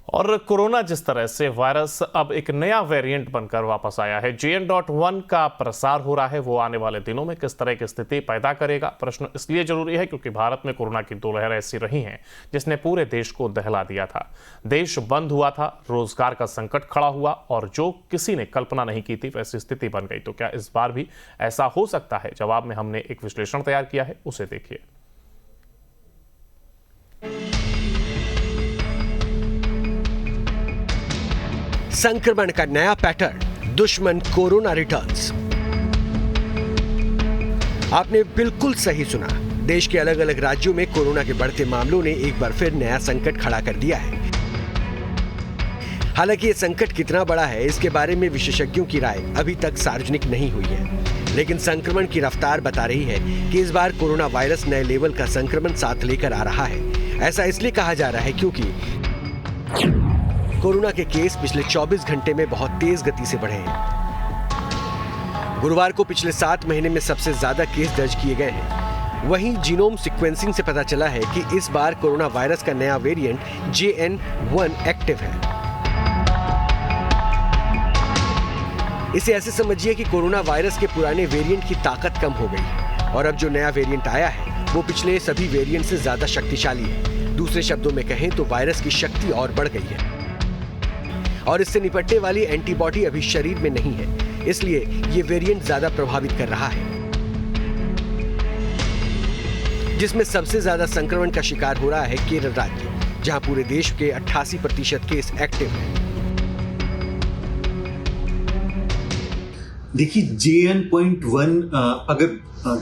और कोरोना जिस तरह से वायरस अब एक नया वेरिएंट बनकर वापस आया है, JN.1 का प्रसार हो रहा है, वो आने वाले दिनों में किस तरह की स्थिति पैदा करेगा। प्रश्न इसलिए जरूरी है क्योंकि भारत में कोरोना की दो लहर ऐसी रही हैं जिसने पूरे देश को दहला दिया था। देश बंद हुआ था, रोजगार का संकट खड़ा हुआ और जो किसी ने कल्पना नहीं की थी वैसी स्थिति बन गई। तो क्या इस बार भी ऐसा हो सकता है? जवाब में हमने एक विश्लेषण तैयार किया है, उसे देखिए। संक्रमण का नया पैटर्न, दुश्मन कोरोना रिटर्न्स। आपने बिल्कुल सही सुना। देश के अलग अलग राज्यों में कोरोना के बढ़ते मामलों ने एक बार फिर नया संकट खड़ा कर दिया है। हालांकि ये संकट कितना बड़ा है, इसके बारे में विशेषज्ञों की राय अभी तक सार्वजनिक नहीं हुई है। लेकिन संक्रमण की रफ्तार बता रही है कि इस बार कोरोना वायरस नए लेवल का संक्रमण साथ लेकर आ रहा है। ऐसा इसलिए कहा जा रहा है क्योंकि कोरोना के केस पिछले 24 घंटे में बहुत तेज गति से बढ़े हैं। गुरुवार को पिछले 7 महीने में सबसे ज्यादा केस दर्ज किए गए हैं। वहीं जीनोम सीक्वेंसिंग से पता चला है कि इस बार कोरोना वायरस का नया वेरिएंट JN.1 एक्टिव है। इसे ऐसे समझिए कि कोरोना वायरस के पुराने वेरिएंट की ताकत कम हो गई और अब जो नया वेरिएंट आया है वो पिछले सभी वेरिएंट से ज्यादा शक्तिशाली है। दूसरे शब्दों में कहें तो वायरस की शक्ति और बढ़ गई है और इससे निपटने वाली एंटीबॉडी अभी शरीर में नहीं है, इसलिए ये वेरिएंट ज्यादा प्रभावित कर रहा है। जिसमें सबसे ज्यादा संक्रमण का शिकार हो रहा है केरल राज्य, जहां पूरे देश के 88% केस एक्टिव हैं। देखिए, JN.1 अगर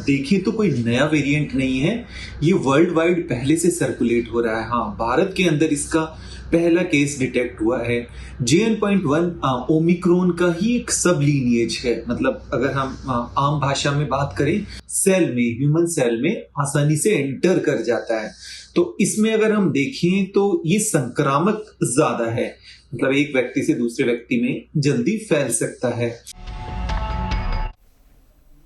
देखिए तो कोई नया वेरिएंट नहीं है, ये वर्ल्ड वाइड पहले से सर्कुलेट हो रहा है। हाँ, भारत के अंदर इसका पहला केस डिटेक्ट हुआ है। JN.1 ओमिक्रॉन का ही एक सब लीनिएज है। मतलब अगर हम आम भाषा में बात करें, सेल में, ह्यूमन सेल में आसानी से एंटर कर जाता है। तो इसमें अगर हम देखें तो ये संक्रामक ज्यादा है, मतलब एक व्यक्ति से दूसरे व्यक्ति में जल्दी फैल सकता है।